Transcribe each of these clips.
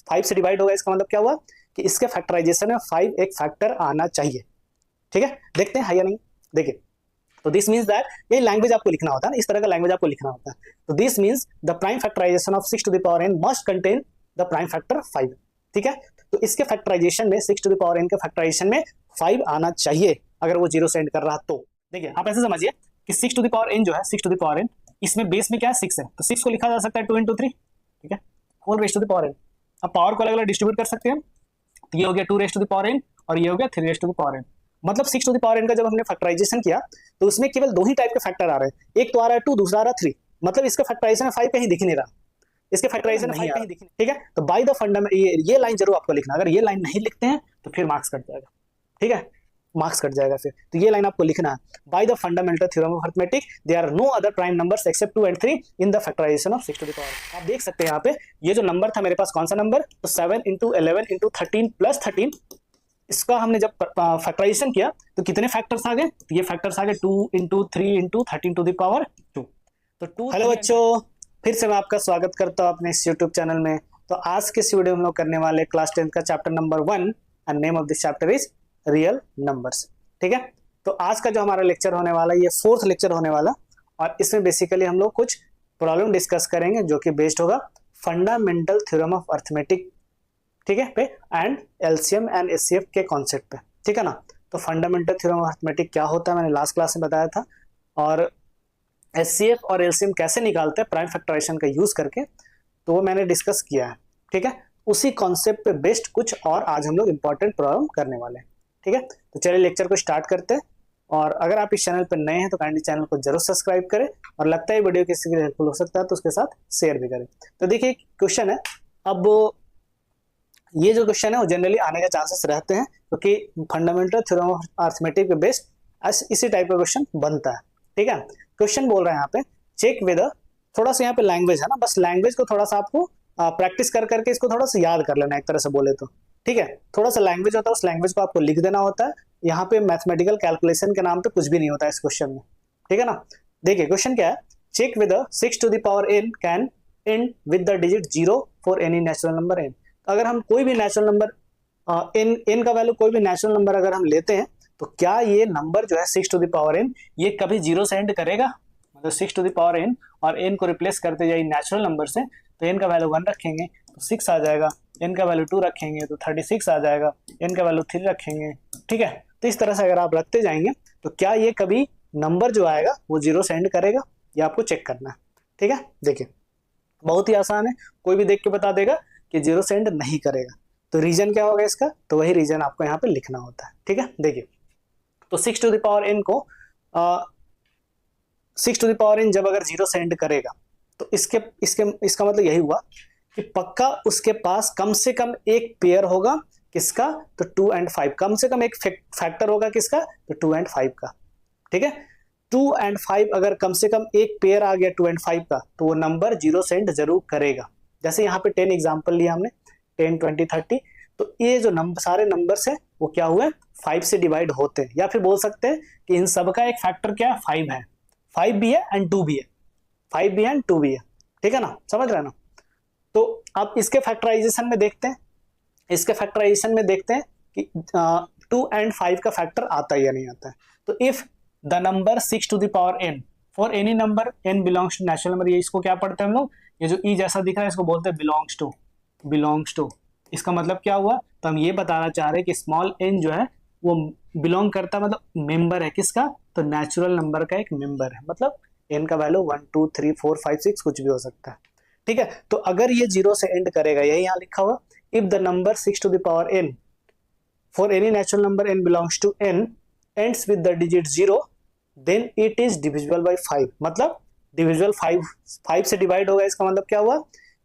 5 से डिवाइड होगा, इसका मतलब क्या हुआ कि इसके फैक्टराइजेशन में 5 एक फैक्टर आना चाहिए। ठीक है, देखते हैं है या नहीं। देखिए, तो दिस मीन्स दैट ये लैंग्वेज आपको लिखना होता है ना, इस तरह का लैंग्वेज आपको लिखना होता है। तो this means the prime factorization of 6 to the power n must contain the prime factor 5। ठीक है, तो इसके फैक्टराइजेशन में 6 टू द पावर n के फैक्टराइजेशन में 5 आना चाहिए अगर वो 0 से एंड कर रहा तो। देखिए, आप ऐसे समझिए कि 6 टू द पावर n जो है, 6 टू द पावर n, इसमें बेस में क्या है 6 है, तो 6 को लिखा जा सकता है 2 into 3। ठीक है, whole raised to the power n। अब पावर को अलग अलग डिस्ट्रीब्यूट कर सकते हैं, तो ये हो गया 2 raised to the power n और ये हो गया 3 raised to the power n। मतलब 6 टू द पावर n का जब हमने फैक्टराइजेशन किया तो उसमें केवल दो ही टाइप के फैक्टर आ रहे हैं, एक तो आ रहा है 2, दूसरा आ रहा है 3। मतलब इसका फैक्टराइजेशन में 5 कहीं दिख नहीं रहा, इसके फैक्टराइजेशन में 5 कहीं दिख नहीं। ठीक है, तो बाय द फंडामेंटल ये लाइन जरूर आपको लिखना, अगर ये लाइन नहीं लिखते हैं तो फिर मार्क्स कट जाएगा। ठीक है, मार्क्स कट जाएगा फिर, तो ये लाइन आपको लिखना है, by the fundamental theorem of arithmetic there are no other prime numbers except 2 and 3 in the factorization of 6 to the power. आप देख सकते हैं यहाँ पे ये जो नंबर था मेरे पास, कौन सा नंबर, तो 7 into 11 into 13 plus 13, इसका हमने जब फैक्टराइजेशन किया तो कितने फैक्टर्स आ गए, तो ये फैक्टर्स आ गए 2 into 3 into 13 to the power 2। तो 2। हेलो बच्चों, फिर से मैं आपका स्वागत करता हूं अपने इस यूट्यूब चैनल में। तो आज के इस वीडियो में हम लोग करने वाले क्लास 10 का chapter number 1 and name of this chapter is real numbers. ठीक है, तो आज का जो हमारा लेक्चर होने वाला है ये 4th लेक्चर होने वाला, और इसमें बेसिकली हम लोग कुछ प्रॉब्लम डिस्कस करेंगे जो कि बेस्ड होगा फंडामेंटल थ्योरम ऑफ अरिथमेटिक, ठीक है, पे एंड एलसीएम एंड एचसीएफ के कॉन्सेप्ट पे। ठीक है ना, तो फंडामेंटल थ्योरम ऑफ अरिथमेटिक क्या होता है मैंने लास्ट क्लास में बताया था, और एचसीएफ और एलसीएम कैसे निकालते हैं प्राइम फैक्टराइजेशन का यूज करके, तो वो मैंने डिस्कस किया है। ठीक है, उसी कॉन्सेप्ट पे बेस्ड कुछ और आज हम लोग इंपॉर्टेंट प्रॉब्लम करने वाले हैं। ठीक है, तो चलिए लेक्चर को स्टार्ट करते हैं, और अगर आप इस चैनल पर नए हैं तो काइंडली चैनल को जरूर सब्सक्राइब करें, और लगता है वीडियो किसी के लिए हेल्पफुल हो सकता है तो उसके साथ शेयर भी करें। तो देखिए क्वेश्चन है, अब ये जो क्वेश्चन है वो जनरली आने का चांसेस रहते हैं क्योंकि फंडामेंटल थ्योरम ऑफ अरिथमेटिक पे बेस्ड इसी टाइप का क्वेश्चन बनता है। ठीक है, क्वेश्चन बोल रहे हैं यहाँ पे चेक विद, थोड़ा सा यहाँ पे लैंग्वेज है ना, बस लैंग्वेज को थोड़ा सा आपको प्रैक्टिस कर करके इसको थोड़ा सा याद कर लेना एक तरह से बोले तो। ठीक है, थोड़ा सा लैंग्वेज होता है, उस लैंग्वेज को आपको लिख देना होता है। यहाँ पे मैथमेटिकल कैलकुलेशन के नाम पे कुछ भी नहीं होता है इस क्वेश्चन में। ठीक है ना, देखिए क्वेश्चन क्या है, check with 6 to the power n can end with the digit 0 for any natural number n। अगर हम कोई भी नेचुरल नंबर n का वैल्यू कोई भी नेचुरल नंबर अगर हम लेते हैं तो क्या ये नंबर जो है 6 टू द पावर n ये कभी 0 से एंड करेगा, मतलब 6 टू द पावर n और n को रिप्लेस करते जाइए नेचुरल नंबर से, तो n का वैल्यू 1 रखेंगे तो 6 आ जाएगा, n का वैल्यू 2 रखेंगे तो 36 आ जाएगा, n का वैल्यू 3 रखेंगे। ठीक है, तो इस तरह से अगर आप रखते जाएंगे तो क्या ये कभी नंबर जो आएगा वो 0 से एंड करेगा, ये आपको चेक करना है। ठीक है, देखिए बहुत ही आसान है, कोई भी देख के बता देगा कि 0 से एंड नहीं करेगा। तो रीजन क्या होगा इसका, तो वही रीजन आपको यहाँ पे लिखना होता है। ठीक है, देखिए तो 6 टू द पावर n को 6 टू द पावर n जब अगर 0 से एंड करेगा तो इसका मतलब यही हुआ कि पक्का उसके पास कम से कम एक पेयर होगा किसका, तो 2 and 5, कम से कम एक फैक्टर होगा किसका, तो 2 and 5 का। ठीक है, 2 and 5 अगर कम से कम एक पेयर आ गया 2 and 5 का तो वो नंबर 0 से एंड जरूर करेगा। जैसे यहाँ पे 10 एग्जाम्पल लिया हमने, 10, 20, 30, तो ये जो नंबर सारे नंबर्स है वो क्या हुए 5 से डिवाइड होते हैं, या फिर बोल सकते हैं कि इन सब का एक फैक्टर क्या है 5 है, 5 भी है एंड 2 भी है, 5 भी है एंड 2 भी है। ठीक है ना, समझ रहे हैं ना। तो अब इसके फैक्टराइजेशन में देखते हैं, इसके फैक्टराइजेशन में देखते हैं कि 2 and 5 का फैक्टर आता है या नहीं आता है। तो if the number 6 to the power n for any number n belongs to natural number, ये इसको क्या पढ़ते हैं हम लोग, ये जो e जैसा दिख रहा है इसको बोलते हैं बिलोंग्स टू। इसका मतलब क्या हुआ, तो हम ये बताना चाह रहे हैं कि स्मॉल n जो है वो बिलोंग करता है, मतलब मेंबर है किसका, तो नेचुरल नंबर का एक मेंबर है, मतलब n का वैल्यू 1, 2, 3, 4, 5, 6 कुछ भी हो सकता है। ठीक है, तो अगर ये 0 से एंड करेगा, यही यहाँ लिखा हुआ, if the number 6 to the power n for any natural number n belongs to n ends with the digit 0 then it is divisible by 5, मतलब डिविजिबल 5 से डिवाइड होगा। इसका मतलब क्या हुआ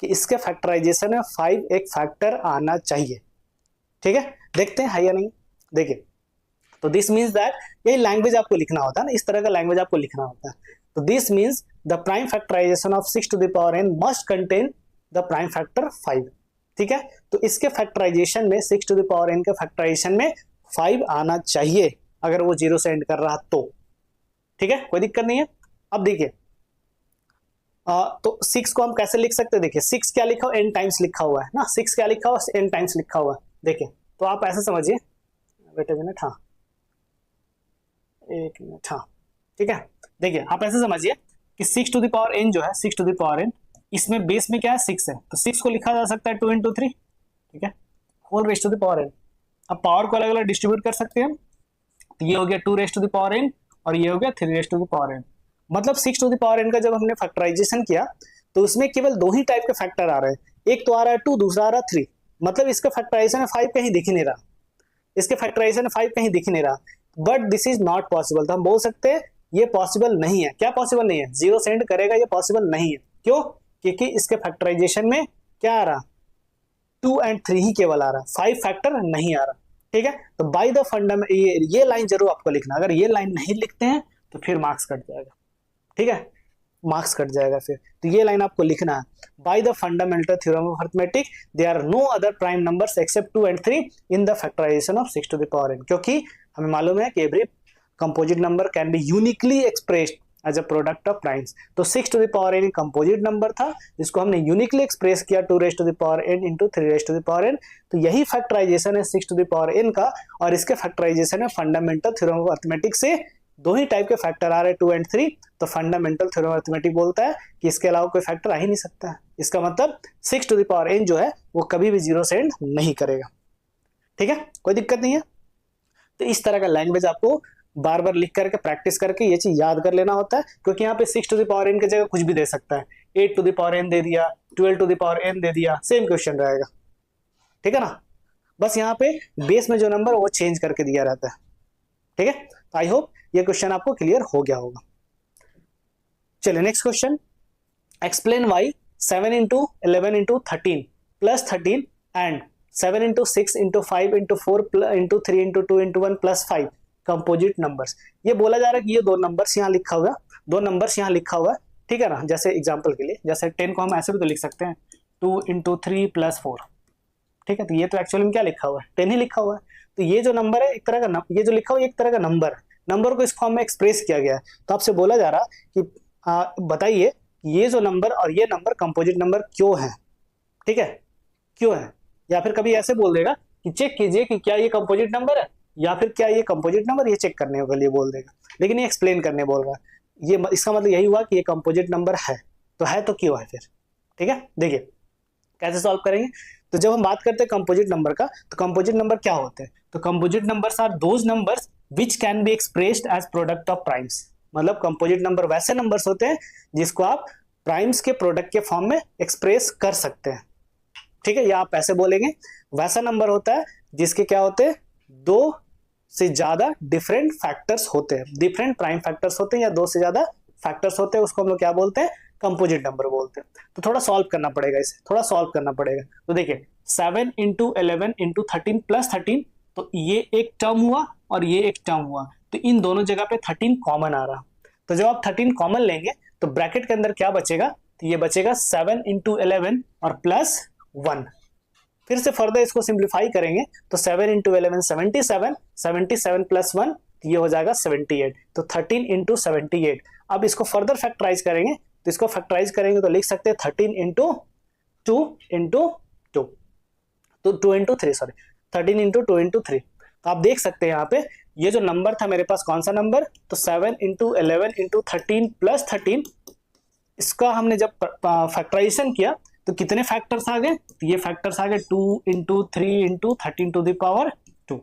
कि इसके फैक्टराइजेशन में 5 एक फैक्टर आना चाहिए। ठीक है, देखते हैं है या नहीं। देखिए, तो दिस मीन्स दैट यही लैंग्वेज आपको लिखना होता है ना, इस तरह का लैंग्वेज आपको लिखना होता है। तो this means the prime factorization of 6 to the power n must contain the prime factor 5। ठीक है, तो इसके फैक्टराइजेशन में 6 टू द पावर n के फैक्टराइजेशन में 5 आना चाहिए अगर वो 0 से एंड कर रहा तो। ठीक है, कोई दिक्कत नहीं है। अब देखिए तो 6 को हम कैसे लिख सकते हैं, देखिए 6 क्या लिखा हुआ, n टाइम्स लिखा हुआ है ना, 6 क्या लिखा हुआ, n टाइम्स लिखा हुआ है। देखिए तो आप ऐसे समझिए, वेट अ मिनट, हाँ एक मिनट, हाँ ठीक है। देखिए आप ऐसे समझिए कि 6 टू द पावर n जो है, 6 टू द पावर n, इसमें बेस में क्या है 6 है, तो 6 को लिखा जा सकता है 2 into 3, ठीक है, whole raised to the power n। अब पावर को अलग अलग डिस्ट्रीब्यूट कर सकते हैं हम, तो ये हो गया 2 raised to the power n और ये हो गया 3 raised to the power n। मतलब 6 टू द पावर n का जब हमने फैक्टराइजेशन किया तो उसमें केवल दो ही टाइप के फैक्टर आ रहे हैं, एक तो आ रहा है 2, दूसरा आ रहा है 3। मतलब इसका फैक्टराइजेशन में 5 कहीं दिख ही नहीं रहा, इसके फैक्टराइजेशन में 5 कहीं दिख ही नहीं रहा, but this is not possible. तो हम बोल सकते हैं ये पॉसिबल नहीं है। क्या पॉसिबल नहीं है, जीरो सेंड करेगा, ये पॉसिबल नहीं है। क्यों, क्योंकि इसके फैक्टराइजेशन में क्या आ रहा, 2 and 3 ही केवल आ रहा, 5 फैक्टर नहीं आ रहा, ठीक है। तो बाय द फंडामेंट, ये लाइन जरूर आपको लिखना, अगर ये लाइन नहीं लिखते हैं तो फिर मार्क्स कट जाएगा, ठीक है, मार्क्स कट जाएगा फिर। तो ये लाइन आपको लिखना है, by the fundamental theorem of arithmetic there are no other prime numbers except 2 and 3 in the factorization of 6 to the power n। क्योंकि हमें मालूम है कि every composite number can be uniquely expressed as a product of primes. तो 6 to the power n composite number था जिसको हमने uniquely express किया 2 raised to the power n into 3 raised to the power n। तो यही factorisation है 6 to the power n का, और इसके फैक्टराइजेशन है फंडामेंटल थ्योरम ऑफ अरिथमेटिक से। दो ही टाइप के फैक्टर आ रहे हैं 2 and 3, तो फंडामेंटल थ्योरम ऑफ अरिथमेटिक बोलता है कि इसके अलावा कोई फैक्टर आ ही नहीं सकता है। इसका मतलब 6 टू द पावर n जो है वो कभी भी जीरो सेंड नहीं करेगा, ठीक है, कोई दिक्कत नहीं है। तो इस तरह का लैंग्वेज आपको बार बार लिख करके प्रैक्टिस करके ये चीज याद कर लेना होता है, क्योंकि यहाँ पे 6 टू द पावर n की जगह कुछ भी दे सकता है, 8 टू द पावर n दे दिया, 12 टू द पावर n दे दिया, सेम क्वेश्चन रहेगा, ठीक है ना। बस यहाँ पे बेस में जो नंबर वो चेंज करके दिया रहता है, ठीक है। तो आई होप ये क्वेश्चन आपको क्लियर हो गया होगा। चलिए next question, explain why 7 into 11 into 13 plus 13 and 7 into 6 into 5 into 4 into 3 into 2 into 1 plus 5 composite numbers. ये बोला जा रहा है कि ये दो नंबर्स यहाँ लिखा हुआ है, दो नंबर्स यहाँ लिखा हुआ है, ठीक है ना। जैसे एग्जांपल के लिए, जैसे 10 को हम ऐसे भी तो लिख सकते हैं 2 into 3 plus 4, ठीक है। तो ये तो एक्चुअली में क्या लिखा हुआ है, 10 ही लिखा हुआ है। तो ये जो नंबर है एक तरह का, ये जो लिखा हुआ है एक तरह का नंबर, नंबर को इस फॉर्म में एक्सप्रेस किया गया है। तो आपसे बोला जा रहा कि बताइए ये जो नंबर और ये नंबर कंपोजिट नंबर क्यों है, ठीक है, क्यों है। या फिर कभी ऐसे बोल देगा कि चेक कीजिए कि क्या ये कंपोजिट नंबर है या फिर क्या ये कंपोजिट नंबर, ये चेक करने के लिए बोल देगा, लेकिन ये एक्सप्लेन करने बोल रहा है। ये इसका मतलब यही हुआ कि ये कंपोजिट नंबर है, तो क्यों है फिर, ठीक है। देखिए कैसे सॉल्व करेंगे। तो जब हम बात करते हैं कंपोजिट नंबर का, तो कंपोजिट नंबर क्या होते हैं, तो composite numbers are those numbers which can be expressed as product of primes. मतलब कंपोजिट नंबर वैसे नंबर्स होते हैं जिसको आप प्राइम्स के प्रोडक्ट के फॉर्म में एक्सप्रेस कर सकते हैं, ठीक है। या आप ऐसे बोलेंगे वैसा नंबर होता है जिसके क्या होते हैं, दो से ज्यादा डिफरेंट फैक्टर्स होते हैं, डिफरेंट प्राइम फैक्टर्स होते हैं या दो से ज्यादा फैक्टर्स होते हैं, उसको हम लोग क्या बोलते हैं, कंपोजिट नंबर बोलते हैं। तो थोड़ा सॉल्व करना पड़ेगा, इसे थोड़ा सॉल्व करना पड़ेगा। तो देखिए 7 into 11 into 13 plus 13, तो ये एक टर्म हुआ और ये एक टर्म हुआ, तो इन दोनों जगह पे 13 कॉमन आ रहा। तो जब आप 13 कॉमन लेंगे तो ब्रैकेट के अंदर क्या बचेगा, तो ये बचेगा 7 into 11 और प्लस 1। फिर से फर्दर इसको सिंप्लीफाई करेंगे तो 7 into 11 77, 77 प्लस 1 तो ये हो जाएगा 78, तो 13 into 78। अब इसको फर्दर फैक्टराइज करेंगे, तो इसको फैक्टराइज करेंगे तो लिख सकते हैं 13 into 2 into 2, तो 2 into 3 सॉरी 13 into 2 into 3। तो आप देख सकते हैं यहाँ पे ये जो नंबर था मेरे पास कौन सा नंबर, तो 7 into 11 into 13 प्लस 13, इसका हमने जब फैक्टराइजेशन किया तो कितने फैक्टर्स आ गए, तो ये फैक्टर्स आ गए 2 into 3 into 13 to the power 2।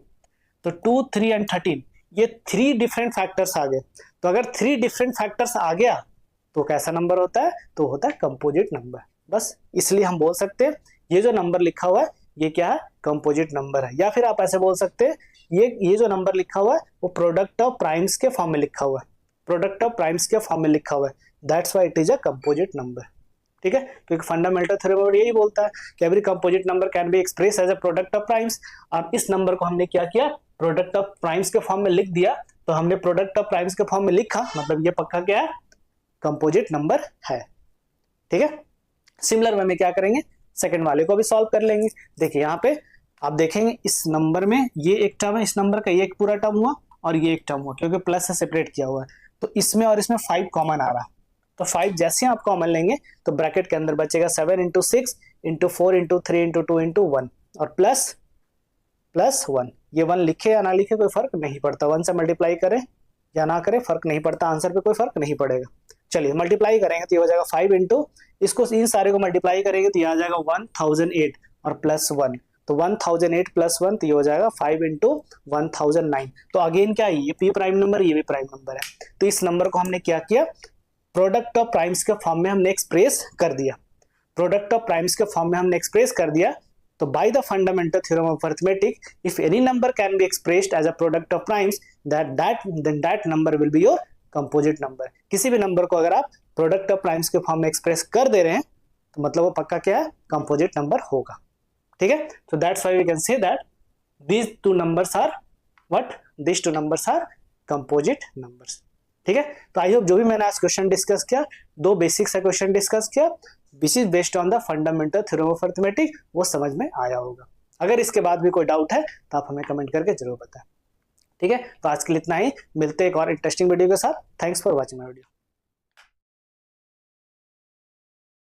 तो 2, 3 and 13 ये 3 डिफरेंट फैक्टर्स आ गए। तो अगर 3 डिफरेंट फैक्टर्स आ गया तो कैसा नंबर होता है, तो होता है कंपोजिट नंबर। बस इसलिए हम बोल सकते हैं ये जो नंबर लिखा हुआ है ये क्या है, कंपोजिट नंबर है। या फिर आप ऐसे बोल सकते हैं ये जो नंबर लिखा हुआ है वो प्रोडक्ट ऑफ प्राइम्स के फॉर्म में लिखा हुआ है, प्रोडक्ट ऑफ प्राइम्स के फॉर्म में लिखा हुआ है, that's why it is a composite number, ठीक है। क्योंकि फंडामेंटल थ्योरम यही बोलता है कि every composite number can be express as a product of primes. अब इस नंबर को हमने क्या किया, प्रोडक्ट ऑफ प्राइम्स के फॉर्म में लिख दिया। तो हमने प्रोडक्ट ऑफ प्राइम्स के फॉर्म में लिखा, मतलब ये पक्का क्या है, कंपोजिट नंबर है, ठीक है। सिमिलर वे में क्या करेंगे, सेकंड वाले को भी सॉल्व कर लेंगे। देखिए यहाँ पे आप देखेंगे इस नंबर में ये एक टर्म है, इस नंबर का ये एक पूरा टर्म हुआ और ये एक टर्म हुआ, क्योंकि प्लस से सेपरेट किया हुआ है। तो इसमें और इसमें 5 कॉमन आ रहा, तो 5 जैसे आप कॉमन लेंगे तो ब्रैकेट के अंदर बचेगा 7 into 6 into 4 into 3 into 2 into 1 और प्लस 1। ये 1 लिखे या ना लिखे कोई फर्क नहीं पड़ता, 1 से मल्टीप्लाई करें या ना करें फर्क नहीं पड़ता, आंसर पे कोई फर्क नहीं पड़ेगा। चलिए मल्टीप्लाई करेंगे तो ये हो जाएगा 5 इंटू, इसको इन सारे को मल्टीप्लाई करेंगे तो ये आ जाएगा 1008 और प्लस 1, तो 1008 प्लस 1 तो ये हो जाएगा 5 इंटू 1009। तो अगेन क्या है, ये भी प्राइम नंबर, ये भी प्राइम नंबर है, तो इस नंबर को हमने क्या किया, प्रोडक्ट ऑफ प्राइम्स के फॉर्म में हमने एक्सप्रेस कर दिया, प्रोडक्ट ऑफ प्राइम्स के फॉर्म में हमने एक्सप्रेस कर दिया। तो by the fundamental theorem of arithmetic, if any number can be expressed as a product of primes, that number will be your composite number. किसी भी नंबर को अगर आप प्रोडक्ट ऑफ प्राइम्स के फॉर्म में एक्सप्रेस कर दे रहे हैं तो मतलब वो पक्का क्या है, कंपोजिट नंबर होगा। ठीक है, तो that's why we can say that these two numbers are what, these two numbers are composite numbers. ठीक है, तो आई होप जो भी मैंने आज क्वेश्चन डिस्कस किया, 2 बेसिक सा क्वेश्चन डिस्कस किया which is based on the fundamental theorem of arithmetic, वो समझ में आया होगा। अगर इसके बाद भी कोई डाउट है तो आप हमें कमेंट करके जरूर बताएं। ठीक है, तो आज के लिए इतना ही, मिलते हैं एक और इंटरेस्टिंग वीडियो के साथ। Thanks for watching my video.